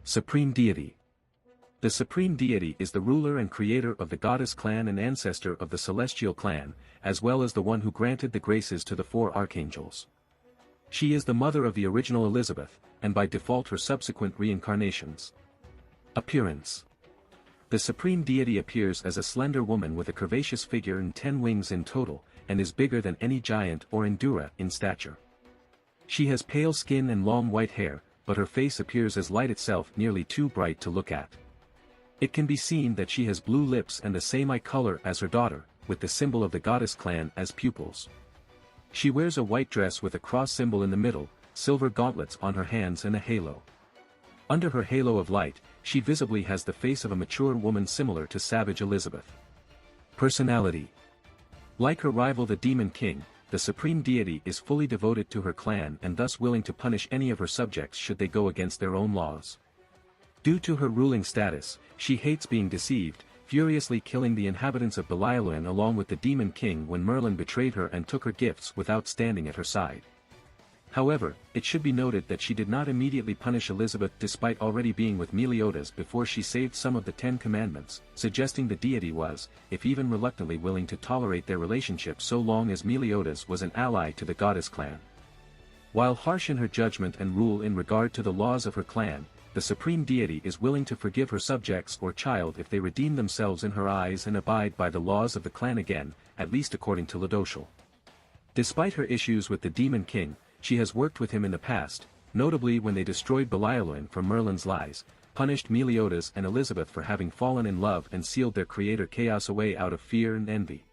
Supreme Deity. The Supreme Deity is the ruler and creator of the goddess clan and ancestor of the celestial clan, as well as the one who granted the graces to the four archangels. She is the mother of the original Elizabeth, and by default her subsequent reincarnations. Appearance. The Supreme Deity appears as a slender woman with a curvaceous figure and 10 wings in total, and is bigger than any giant or Endura in stature. She has pale skin and long white hair, but her face appears as light itself, nearly too bright to look at. It can be seen that she has blue lips and the same eye color as her daughter, with the symbol of the goddess clan as pupils. She wears a white dress with a cross symbol in the middle, silver gauntlets on her hands and a halo. Under her halo of light, she visibly has the face of a mature woman similar to Savage Elizabeth. Personality. Like her rival the Demon King, the Supreme Deity is fully devoted to her clan and thus willing to punish any of her subjects should they go against their own laws. Due to her ruling status, she hates being deceived, furiously killing the inhabitants of Belialyn along with the Demon King when Merlin betrayed her and took her gifts without standing at her side. However, it should be noted that she did not immediately punish Elizabeth despite already being with Meliodas before she saved some of the 10 Commandments, suggesting the deity was, if even reluctantly, willing to tolerate their relationship so long as Meliodas was an ally to the goddess clan. While harsh in her judgment and rule in regard to the laws of her clan, the Supreme Deity is willing to forgive her subjects or child if they redeem themselves in her eyes and abide by the laws of the clan again, at least according to Ladoshal. Despite her issues with the Demon King, she has worked with him in the past, notably when they destroyed Belialyn for Merlin's lies, punished Meliodas and Elizabeth for having fallen in love and sealed their creator Chaos away out of fear and envy.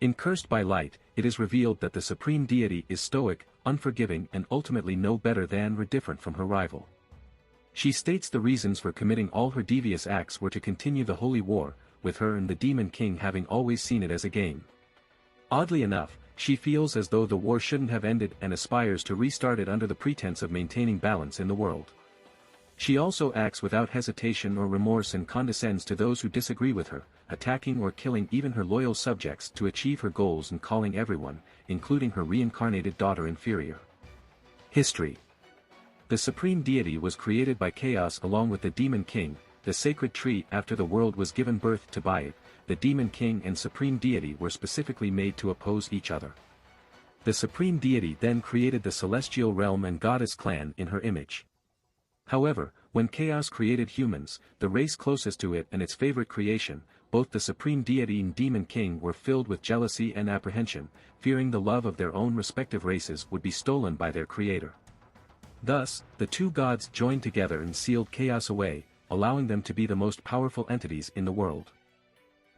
In Cursed by Light, it is revealed that the Supreme Deity is stoic, unforgiving and ultimately no better than or different from her rival. She states the reasons for committing all her devious acts were to continue the holy war, with her and the Demon King having always seen it as a game. Oddly enough, she feels as though the war shouldn't have ended and aspires to restart it under the pretense of maintaining balance in the world. She also acts without hesitation or remorse and condescends to those who disagree with her, attacking or killing even her loyal subjects to achieve her goals and calling everyone, including her reincarnated daughter, inferior. History. The Supreme Deity was created by Chaos along with the Demon King, the sacred tree after the world was given birth to by it. The Demon King and Supreme Deity were specifically made to oppose each other. The Supreme Deity then created the celestial realm and goddess clan in her image. However, when Chaos created humans, the race closest to it and its favorite creation, both the Supreme Deity and Demon King were filled with jealousy and apprehension, fearing the love of their own respective races would be stolen by their creator. Thus, the two gods joined together and sealed Chaos away, allowing them to be the most powerful entities in the world.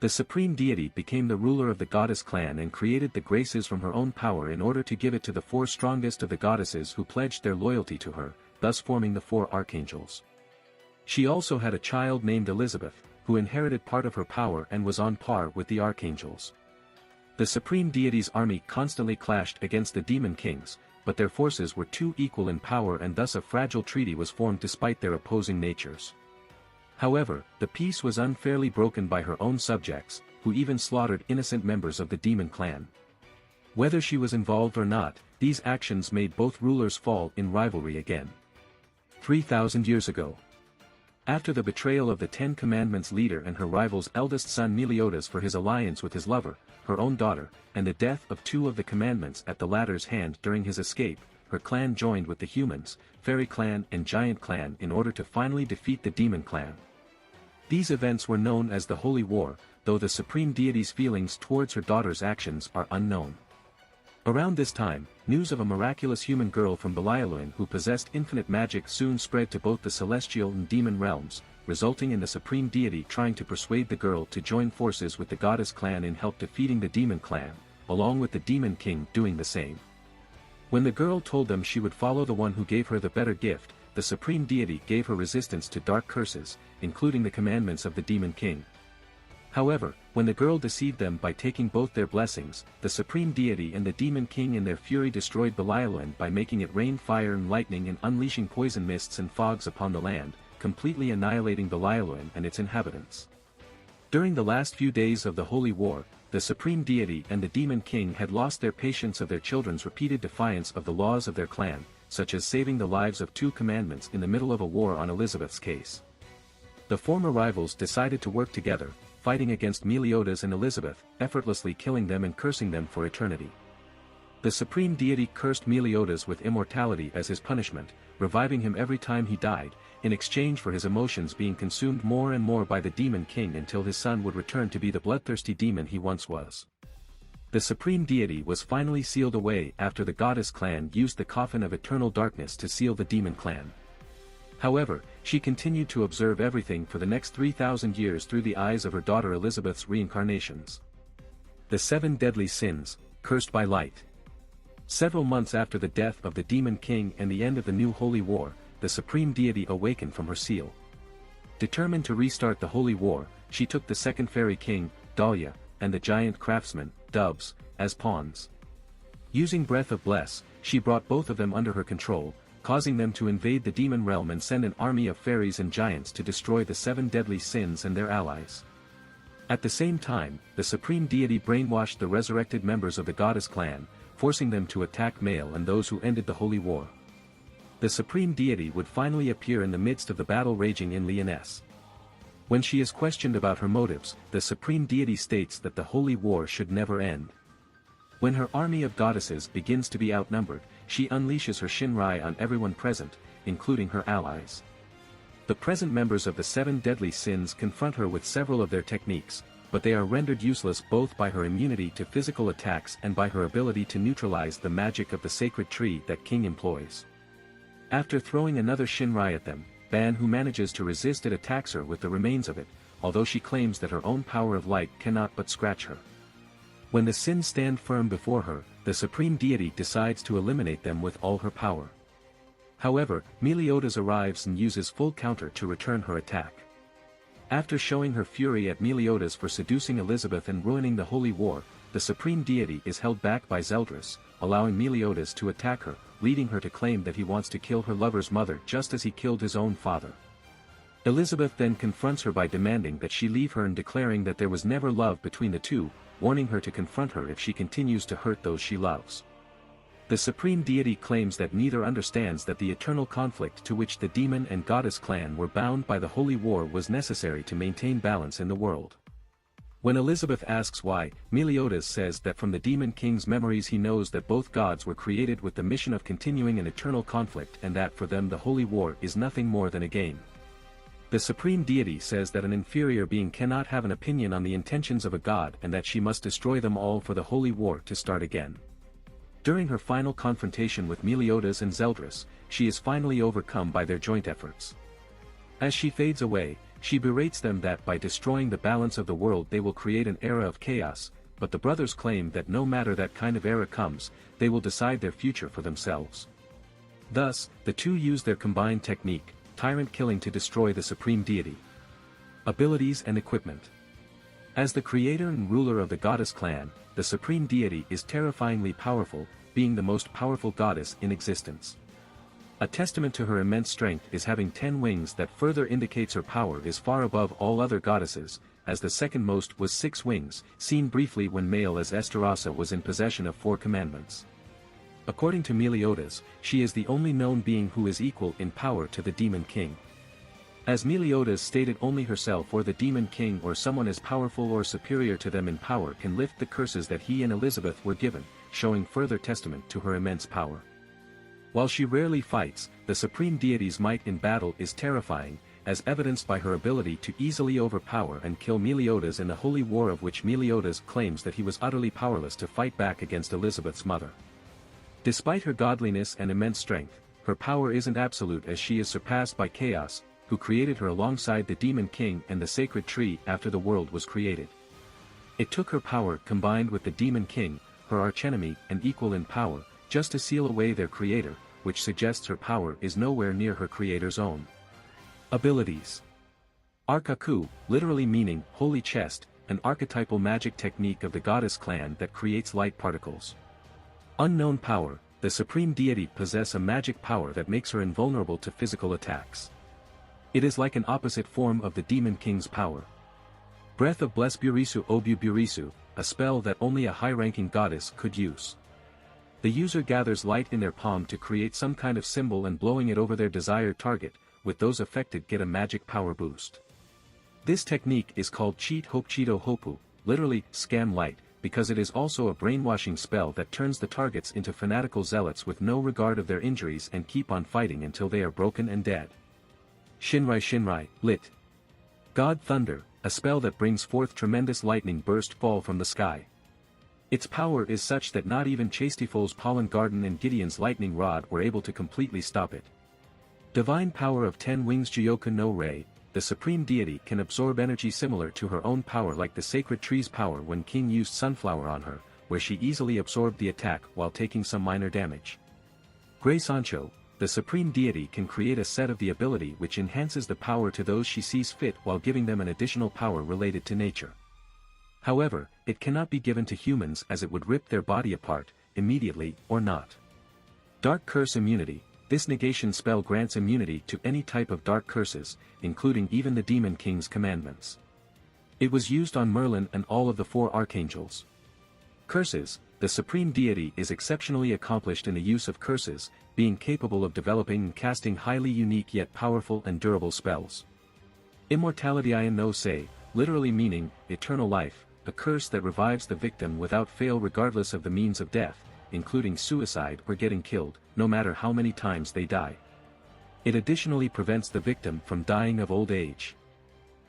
The Supreme Deity became the ruler of the goddess clan and created the graces from her own power in order to give it to the 4 strongest of the goddesses who pledged their loyalty to her, thus forming the 4 archangels. She also had a child named Elizabeth, who inherited part of her power and was on par with the archangels. The Supreme Deity's army constantly clashed against the Demon Kings, but their forces were too equal in power and thus a fragile treaty was formed despite their opposing natures. However, the peace was unfairly broken by her own subjects, who even slaughtered innocent members of the Demon Clan. Whether she was involved or not, these actions made both rulers fall in rivalry again. 3,000 years ago. After the betrayal of the 10 Commandments leader and her rival's eldest son Meliodas for his alliance with his lover, her own daughter, and the death of 2 of the Commandments at the latter's hand during his escape, her clan joined with the humans, Fairy Clan and Giant Clan in order to finally defeat the Demon Clan. These events were known as the Holy War, though the Supreme Deity's feelings towards her daughter's actions are unknown. Around this time, news of a miraculous human girl from Belialyn who possessed infinite magic soon spread to both the celestial and demon realms, resulting in the Supreme Deity trying to persuade the girl to join forces with the Goddess Clan in help defeating the Demon Clan, along with the Demon King doing the same. When the girl told them she would follow the one who gave her the better gift, the Supreme Deity gave her resistance to dark curses, including the commandments of the Demon King. However, when the girl deceived them by taking both their blessings, the Supreme Deity and the Demon King in their fury destroyed Belialyn by making it rain fire and lightning and unleashing poison mists and fogs upon the land, completely annihilating Belialyn and its inhabitants. During the last few days of the Holy War, the Supreme Deity and the Demon King had lost their patience of their children's repeated defiance of the laws of their clan, such as saving the lives of 2 commandments in the middle of a war on Elizabeth's case. The former rivals decided to work together, fighting against Meliodas and Elizabeth, effortlessly killing them and cursing them for eternity. The supreme deity cursed Meliodas with immortality as his punishment, reviving him every time he died, in exchange for his emotions being consumed more and more by the demon king until his son would return to be the bloodthirsty demon he once was. The supreme deity was finally sealed away after the goddess clan used the coffin of eternal darkness to seal the demon clan. However, she continued to observe everything for the next 3,000 years through the eyes of her daughter Elizabeth's reincarnations. The 7 deadly sins, cursed by light. Several months after the death of the demon king and the end of the new holy war, the supreme deity awakened from her seal. Determined to restart the holy war, she took the second fairy king, Dahlia, and the giant craftsman, Doves, as pawns. Using Breath of Bless, she brought both of them under her control, causing them to invade the demon realm and send an army of fairies and giants to destroy the 7 deadly sins and their allies. At the same time, the supreme deity brainwashed the resurrected members of the goddess clan, forcing them to attack Mael and those who ended the holy war. The supreme deity would finally appear in the midst of the battle raging in Lyonesse. When she is questioned about her motives, the supreme deity states that the holy war should never end. When her army of goddesses begins to be outnumbered, she unleashes her Shinrai on everyone present, including her allies. The present members of the 7 deadly sins confront her with several of their techniques, but they are rendered useless both by her immunity to physical attacks and by her ability to neutralize the magic of the sacred tree that King employs. After throwing another Shinrai at them, Ban, who manages to resist it, attacks her with the remains of it, although she claims that her own power of light cannot but scratch her. When the sins stand firm before her, the supreme deity decides to eliminate them with all her power. However, Meliodas arrives and uses full counter to return her attack. After showing her fury at Meliodas for seducing Elizabeth and ruining the holy war, the supreme deity is held back by Zeldris, allowing Meliodas to attack her, leading her to claim that he wants to kill her lover's mother just as he killed his own father. Elizabeth then confronts her by demanding that she leave her and declaring that there was never love between the two, warning her to confront her if she continues to hurt those she loves. The supreme deity claims that neither understands that the eternal conflict to which the demon and goddess clan were bound by the holy war was necessary to maintain balance in the world. When Elizabeth asks why, Meliodas says that from the demon king's memories he knows that both gods were created with the mission of continuing an eternal conflict and that for them the holy war is nothing more than a game. The supreme deity says that an inferior being cannot have an opinion on the intentions of a god and that she must destroy them all for the holy war to start again. During her final confrontation with Meliodas and Zeldris, she is finally overcome by their joint efforts. As she fades away, she berates them that by destroying the balance of the world they will create an era of chaos, but the brothers claim that no matter that kind of era comes, they will decide their future for themselves. Thus, the two use their combined technique, tyrant killing, to destroy the supreme deity. Abilities and equipment. As the creator and ruler of the goddess clan, the supreme deity is terrifyingly powerful, being the most powerful goddess in existence. A testament to her immense strength is having 10 wings that further indicates her power is far above all other goddesses, as the second most was 6 wings, seen briefly when Mael as Esterasa was in possession of 4 commandments. According to Meliodas, she is the only known being who is equal in power to the demon king. As Meliodas stated, only herself or the demon king or someone as powerful or superior to them in power can lift the curses that he and Elizabeth were given, showing further testament to her immense power. While she rarely fights, the supreme deity's might in battle is terrifying, as evidenced by her ability to easily overpower and kill Meliodas in the holy war, of which Meliodas claims that he was utterly powerless to fight back against Elizabeth's mother. Despite her godliness and immense strength, her power isn't absolute, as she is surpassed by Chaos, who created her alongside the demon king and the sacred tree after the world was created. It took her power combined with the demon king, her archenemy and equal in power, just to seal away their creator, which suggests her power is nowhere near her creator's own. Abilities. Arkaku, literally meaning holy chest, an archetypal magic technique of the goddess clan that creates light particles. Unknown power, the supreme deity possesses a magic power that makes her invulnerable to physical attacks. It is like an opposite form of the demon king's power. Breath of Bless Burisu Obu Burisu, a spell that only a high-ranking goddess could use. The user gathers light in their palm to create some kind of symbol and blowing it over their desired target, with those affected get a magic power boost. This technique is called Cheat Hopechido Hopu, literally, scam light, because it is also a brainwashing spell that turns the targets into fanatical zealots with no regard of their injuries and keep on fighting until they are broken and dead. Shinrai Shinrai, lit. God Thunder, a spell that brings forth tremendous lightning burst fall from the sky. Its power is such that not even Chastifol's Pollen Garden and Gideon's Lightning Rod were able to completely stop it. Divine Power of 10 Wings Juyoku no Rei, the Supreme Deity can absorb energy similar to her own power like the Sacred Tree's power when King used Sunflower on her, where she easily absorbed the attack while taking some minor damage. Grey Sancho, the Supreme Deity can create a set of the ability which enhances the power to those she sees fit while giving them an additional power related to nature. However, it cannot be given to humans as it would rip their body apart, immediately or not. Dark Curse Immunity. This negation spell grants immunity to any type of dark curses, including even the Demon King's commandments. It was used on Merlin and all of the 4 archangels. Curses. The Supreme Deity is exceptionally accomplished in the use of curses, being capable of developing and casting highly unique yet powerful and durable spells. Immortality Ian no Sei, literally meaning, eternal life, a curse that revives the victim without fail regardless of the means of death, including suicide or getting killed, no matter how many times they die. It additionally prevents the victim from dying of old age.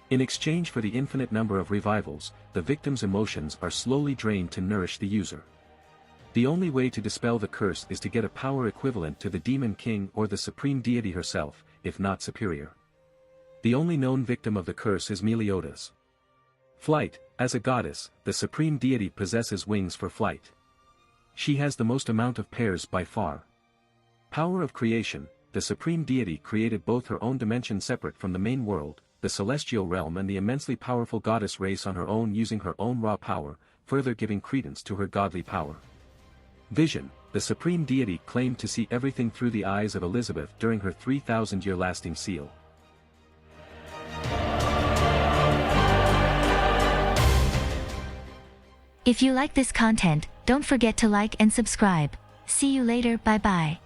In exchange for the infinite number of revivals, the victim's emotions are slowly drained to nourish the user. The only way to dispel the curse is to get a power equivalent to the Demon King or the Supreme Deity herself, if not superior. The only known victim of the curse is Meliodas. Flight. As a goddess, the Supreme Deity possesses wings for flight. She has the most amount of pairs by far. Power of Creation. The Supreme Deity created both her own dimension separate from the main world, the celestial realm, and the immensely powerful goddess race on her own using her own raw power, further giving credence to her godly power. Vision. The Supreme Deity claimed to see everything through the eyes of Elizabeth during her 3,000-year lasting seal. If you like this content, don't forget to like and subscribe. See you later, bye bye.